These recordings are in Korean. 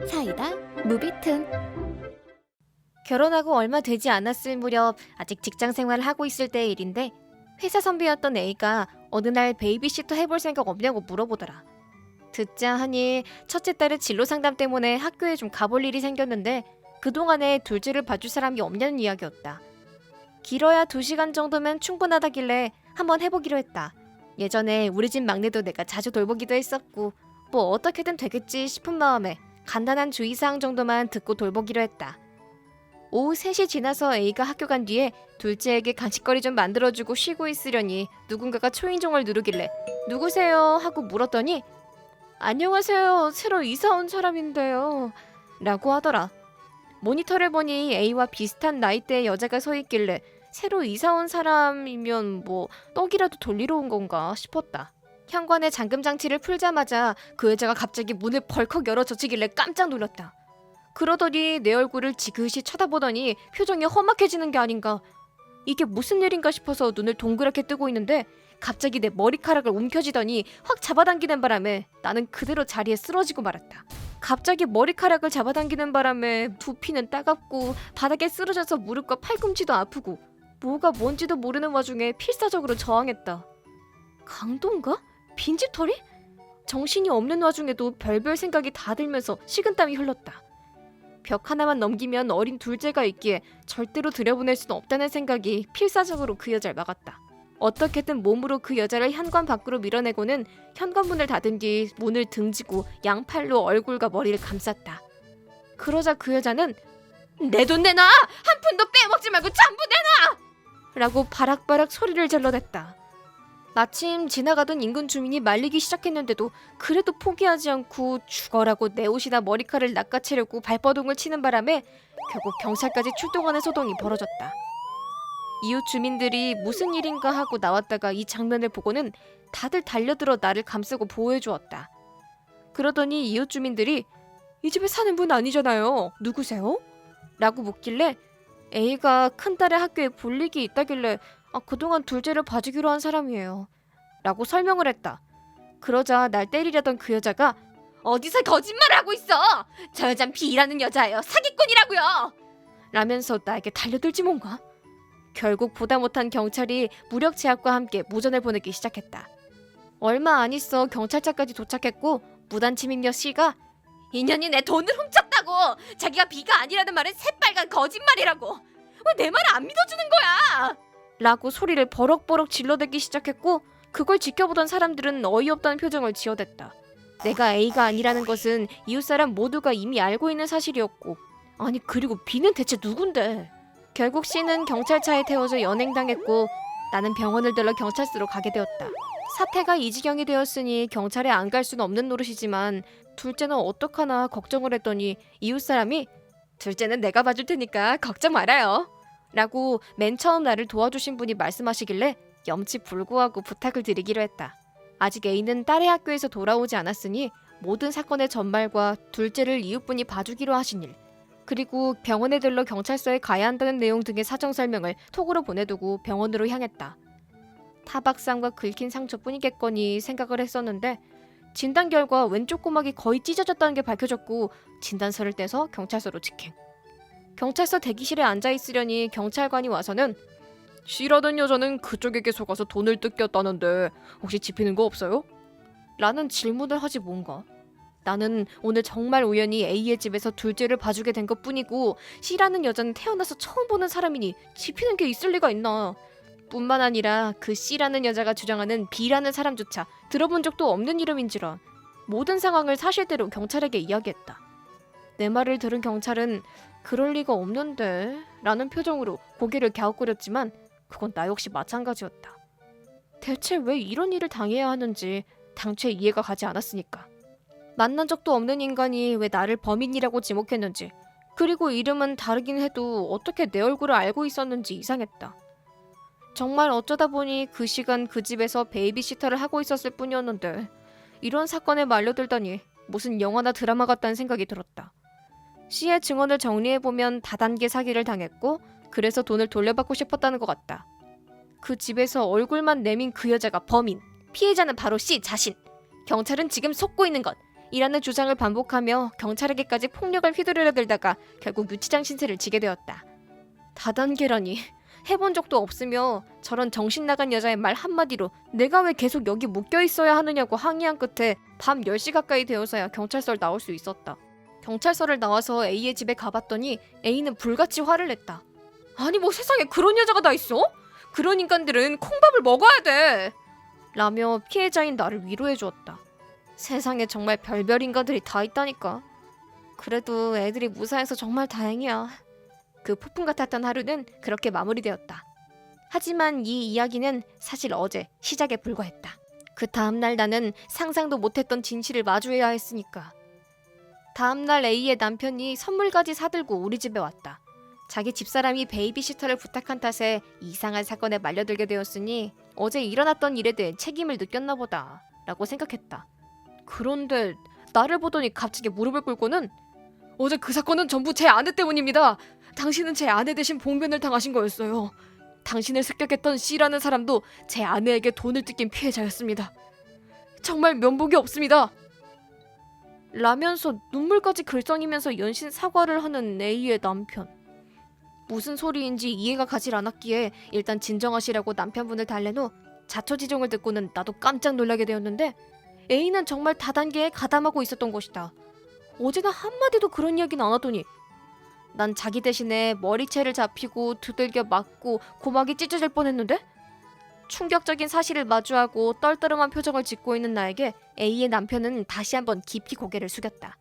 사이다 무비튼. 결혼하고 얼마 되지 않았을 무렵 아직 직장 생활을 하고 있을 때의 일인데, 회사 선배였던 A가 어느 날 베이비시터 해볼 생각 없냐고 물어보더라. 듣자 하니 첫째 딸의 진로 상담 때문에 학교에 좀 가볼 일이 생겼는데 그동안에 둘째를 봐줄 사람이 없냐는 이야기였다. 길어야 2시간 정도면 충분하다길래 한번 해보기로 했다. 예전에 우리 집 막내도 내가 자주 돌보기도 했었고 뭐 어떻게든 되겠지 싶은 마음에 간단한 주의사항 정도만 듣고 돌보기로 했다. 오후 3시 지나서 A가 학교 간 뒤에 둘째에게 간식거리 좀 만들어주고 쉬고 있으려니 누군가가 초인종을 누르길래 누구세요? 하고 물었더니 안녕하세요. 새로 이사 온 사람인데요. 라고 하더라. 모니터를 보니 A와 비슷한 나이대의 여자가 서 있길래 새로 이사 온 사람이면 뭐 떡이라도 돌리러 온 건가 싶었다. 현관에 잠금장치를 풀자마자 그 여자가 갑자기 문을 벌컥 열어 젖히길래 깜짝 놀랐다. 그러더니 내 얼굴을 지그시 쳐다보더니 표정이 험악해지는 게 아닌가. 이게 무슨 일인가 싶어서 눈을 동그랗게 뜨고 있는데 갑자기 내 머리카락을 움켜쥐더니 확 잡아당기는 바람에 나는 그대로 자리에 쓰러지고 말았다. 갑자기 머리카락을 잡아당기는 바람에 두피는 따갑고 바닥에 쓰러져서 무릎과 팔꿈치도 아프고 뭐가 뭔지도 모르는 와중에 필사적으로 저항했다. 강도인가? 빈집털이? 정신이 없는 와중에도 별별 생각이 다 들면서 식은땀이 흘렀다. 벽 하나만 넘기면 어린 둘째가 있기에 절대로 들여보낼 수는 없다는 생각이 필사적으로 그 여자를 막았다. 어떻게든 몸으로 그 여자를 현관 밖으로 밀어내고는 현관문을 닫은 뒤 문을 등지고 양팔로 얼굴과 머리를 감쌌다. 그러자 그 여자는 내 돈 내놔! 한 푼도 빼먹지 말고 전부 내놔! 라고 바락바락 소리를 질러댔다. 마침 지나가던 인근 주민이 말리기 시작했는데도 그래도 포기하지 않고 죽어라고 내 옷이나 머리카락을 낚아채려고 발버둥을 치는 바람에 결국 경찰까지 출동하는 소동이 벌어졌다. 이웃 주민들이 무슨 일인가 하고 나왔다가 이 장면을 보고는 다들 달려들어 나를 감싸고 보호해주었다. 그러더니 이웃 주민들이 이 집에 사는 분 아니잖아요. 누구세요? 라고 묻길래 A가 큰딸의 학교에 볼 일이 있다길래 그동안 둘째를 봐주기로 한 사람이에요. 라고 설명을 했다. 그러자 날 때리려던 그 여자가 어디서 거짓말을 하고 있어! 저 여잔 B라는 여자예요. 사기꾼이라고요! 라면서 나에게 달려들지 뭔가. 결국 보다 못한 경찰이 무력 제압과 함께 무전을 보내기 시작했다. 얼마 안 있어 경찰차까지 도착했고 무단 침입녀 C가 인연이 내 돈을 훔쳤다고! 자기가 B가 아니라는 말은 새빨간 거짓말이라고! 왜 내 말을 안 믿어주는 거야! 라고 소리를 버럭버럭 질러대기 시작했고 그걸 지켜보던 사람들은 어이없다는 표정을 지어댔다. 내가 A가 아니라는 것은 이웃사람 모두가 이미 알고 있는 사실이었고 아니 그리고 B는 대체 누군데? 결국 C는 경찰차에 태워져 연행당했고 나는 병원을 들러 경찰서로 가게 되었다. 사태가 이 지경이 되었으니 경찰에 안 갈 수는 없는 노릇이지만 둘째는 어떡하나 걱정을 했더니 이웃사람이 둘째는 내가 봐줄 테니까 걱정 말아요. 라고 맨 처음 나를 도와주신 분이 말씀하시길래 염치불구하고 부탁을 드리기로 했다. 아직 A는 딸의 학교에서 돌아오지 않았으니 모든 사건의 전말과 둘째를 이웃분이 봐주기로 하신 일 그리고 병원에 들러 경찰서에 가야 한다는 내용 등의 사정 설명을 톡으로 보내두고 병원으로 향했다. 타박상과 긁힌 상처뿐이겠거니 생각을 했었는데 진단 결과 왼쪽 고막이 거의 찢어졌다는 게 밝혀졌고 진단서를 떼서 경찰서로 직행. 경찰서 대기실에 앉아있으려니 경찰관이 와서는 C라던 여자는 그쪽에게 속아서 돈을 뜯겼다는데 혹시 집히는 거 없어요? 라는 질문을 하지 뭔가. 나는 오늘 정말 우연히 A의 집에서 둘째를 봐주게 된 것뿐이고 C라는 여자는 태어나서 처음 보는 사람이니 집히는 게 있을 리가 있나. 뿐만 아니라 그 C라는 여자가 주장하는 B라는 사람조차 들어본 적도 없는 이름인지라 모든 상황을 사실대로 경찰에게 이야기했다. 내 말을 들은 경찰은 그럴 리가 없는데 라는 표정으로 고개를 갸웃거렸지만 그건 나 역시 마찬가지였다. 대체 왜 이런 일을 당해야 하는지 당최 이해가 가지 않았으니까. 만난 적도 없는 인간이 왜 나를 범인이라고 지목했는지 그리고 이름은 다르긴 해도 어떻게 내 얼굴을 알고 있었는지 이상했다. 정말 어쩌다 보니 그 시간 그 집에서 베이비시터를 하고 있었을 뿐이었는데 이런 사건에 말려들다니 무슨 영화나 드라마 같다는 생각이 들었다. C의 증언을 정리해보면 다단계 사기를 당했고 그래서 돈을 돌려받고 싶었다는 것 같다. 그 집에서 얼굴만 내민 그 여자가 범인, 피해자는 바로 C 자신. 경찰은 지금 속고 있는 것, 이라는 주장을 반복하며 경찰에게까지 폭력을 휘두르려 들다가 결국 유치장 신세를 지게 되었다. 다단계라니, 해본 적도 없으며 저런 정신 나간 여자의 말 한마디로 내가 왜 계속 여기 묶여 있어야 하느냐고 항의한 끝에 밤 10시 가까이 되어서야 경찰서를 나올 수 있었다. 경찰서를 나와서 A의 집에 가봤더니 A는 불같이 화를 냈다. 아니 뭐 세상에 그런 여자가 다 있어? 그런 인간들은 콩밥을 먹어야 돼! 라며 피해자인 나를 위로해 주었다. 세상에 정말 별별 인간들이 다 있다니까. 그래도 애들이 무사해서 정말 다행이야. 그 폭풍 같았던 하루는 그렇게 마무리되었다. 하지만 이 이야기는 사실 어제 시작에 불과했다. 그 다음날 나는 상상도 못했던 진실을 마주해야 했으니까. 다음날 A의 남편이 선물까지 사들고 우리 집에 왔다. 자기 집사람이 베이비시터를 부탁한 탓에 이상한 사건에 말려들게 되었으니 어제 일어났던 일에 대해 책임을 느꼈나 보다 라고 생각했다. 그런데 나를 보더니 갑자기 무릎을 꿇고는 어제 그 사건은 전부 제 아내 때문입니다. 당신은 제 아내 대신 봉변을 당하신 거였어요. 당신을 습격했던 C라는 사람도 제 아내에게 돈을 뜯긴 피해자였습니다. 정말 면목이 없습니다. 라면서 눈물까지 글썽이면서 연신 사과를 하는 A의 남편. 무슨 소리인지 이해가 가질 않았기에 일단 진정하시라고 남편분을 달랜 후 자초지종을 듣고는 나도 깜짝 놀라게 되었는데 A는 정말 다단계에 가담하고 있었던 것이다. 어제는 한마디도 그런 이야기는 안 하더니 난 자기 대신에 머리채를 잡히고 두들겨 맞고 고막이 찢어질 뻔했는데? 충격적인 사실을 마주하고 떨떠름한 표정을 짓고 있는 나에게 A의 남편은 다시 한번 깊이 고개를 숙였다.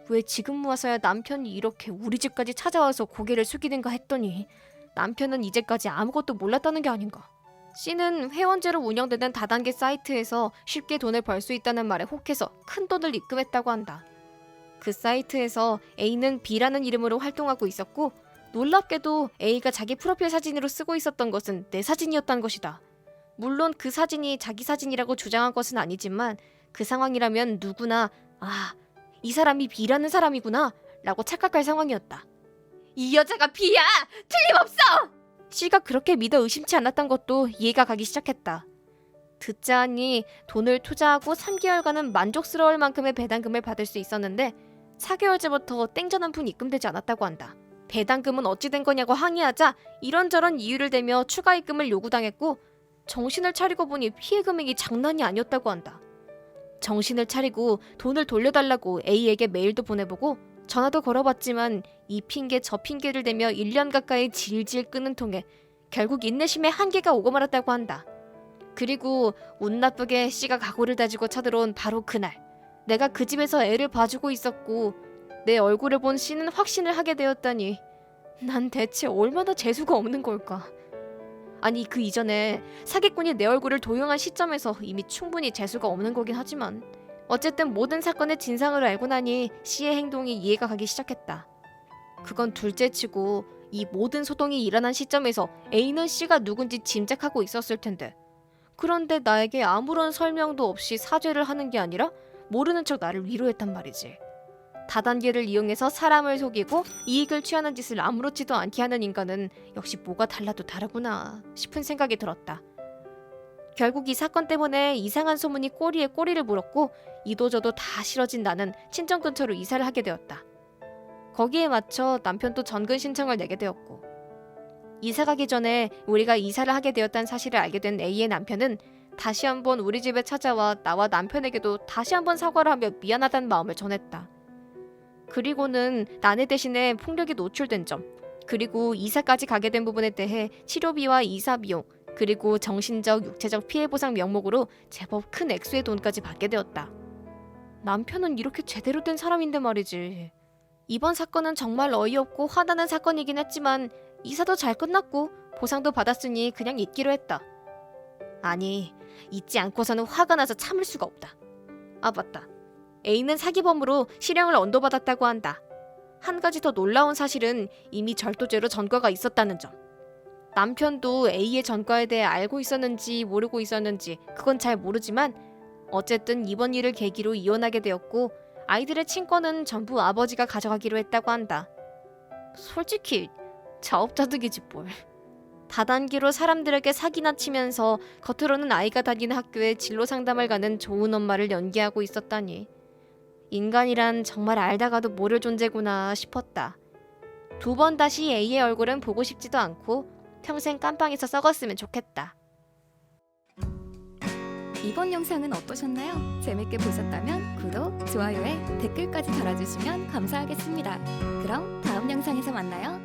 왜 지금 와서야 남편이 이렇게 우리 집까지 찾아와서 고개를 숙이는가 했더니 남편은 이제까지 아무것도 몰랐다는 게 아닌가. C는 회원제로 운영되는 다단계 사이트에서 쉽게 돈을 벌 수 있다는 말에 혹해서 큰 돈을 입금했다고 한다. 그 사이트에서 A는 B라는 이름으로 활동하고 있었고 놀랍게도 A가 자기 프로필 사진으로 쓰고 있었던 것은 내 사진이었다는 것이다. 물론 그 사진이 자기 사진이라고 주장한 것은 아니지만 그 상황이라면 누구나 이 사람이 B라는 사람이구나 라고 착각할 상황이었다. 이 여자가 B야! 틀림없어! C가 그렇게 믿어 의심치 않았던 것도 이해가 가기 시작했다. 듣자 하니 돈을 투자하고 3개월간은 만족스러울 만큼의 배당금을 받을 수 있었는데 4개월째부터 땡전 한 푼 입금되지 않았다고 한다. 배당금은 어찌 된 거냐고 항의하자 이런저런 이유를 대며 추가 입금을 요구당했고 정신을 차리고 보니 피해 금액이 장난이 아니었다고 한다. 정신을 차리고 돈을 돌려달라고 A에게 메일도 보내보고 전화도 걸어봤지만 이 핑계 저 핑계를 대며 1년 가까이 질질 끄는 통에 결국 인내심의 한계가 오고 말았다고 한다. 그리고 운 나쁘게 C가 각오를 다지고 쳐들어온 바로 그날 내가 그 집에서 애를 봐주고 있었고 내 얼굴을 본 C는 확신을 하게 되었다니 난 대체 얼마나 재수가 없는 걸까. 아니 그 이전에 사기꾼이 내 얼굴을 도용한 시점에서 이미 충분히 재수가 없는 거긴 하지만 어쨌든 모든 사건의 진상을 알고 나니 C의 행동이 이해가 가기 시작했다. 그건 둘째치고 이 모든 소동이 일어난 시점에서 A는 C가 누군지 짐작하고 있었을 텐데 그런데 나에게 아무런 설명도 없이 사죄를 하는 게 아니라 모르는 척 나를 위로했단 말이지. 다단계를 이용해서 사람을 속이고 이익을 취하는 짓을 아무렇지도 않게 하는 인간은 역시 뭐가 달라도 다르구나 싶은 생각이 들었다. 결국 이 사건 때문에 이상한 소문이 꼬리에 꼬리를 물었고 이도저도 다 싫어진 나는 친정 근처로 이사를 하게 되었다. 거기에 맞춰 남편도 전근 신청을 내게 되었고 이사 가기 전에 우리가 이사를 하게 되었다는 사실을 알게 된 A의 남편은 다시 한번 우리 집에 찾아와 나와 남편에게도 다시 한번 사과를 하며 미안하다는 마음을 전했다. 그리고는 나네 대신에 폭력이 노출된 점, 그리고 이사까지 가게 된 부분에 대해 치료비와 이사 비용, 그리고 정신적, 육체적 피해 보상 명목으로 제법 큰 액수의 돈까지 받게 되었다. 남편은 이렇게 제대로 된 사람인데 말이지. 이번 사건은 정말 어이없고 화나는 사건이긴 했지만 이사도 잘 끝났고 보상도 받았으니 그냥 잊기로 했다. 아니, 잊지 않고서는 화가 나서 참을 수가 없다. 아 맞다. A는 사기범으로 실형을 언도받았다고 한다. 한 가지 더 놀라운 사실은 이미 절도죄로 전과가 있었다는 점. 남편도 A의 전과에 대해 알고 있었는지 모르고 있었는지 그건 잘 모르지만 어쨌든 이번 일을 계기로 이혼하게 되었고 아이들의 친권은 전부 아버지가 가져가기로 했다고 한다. 솔직히 자업자득이지 뭘. 다단계로 사람들에게 사기나 치면서 겉으로는 아이가 다니는 학교에 진로 상담을 가는 좋은 엄마를 연기하고 있었다니. 인간이란 정말 알다가도 모를 존재구나 싶었다. 두 번 다시 A의 얼굴은 보고 싶지도 않고 평생 깜빵에서 썩었으면 좋겠다. 이번 영상은 어떠셨나요? 재밌게 보셨다면 구독, 좋아요에 댓글까지 달아주시면 감사하겠습니다. 그럼 다음 영상에서 만나요.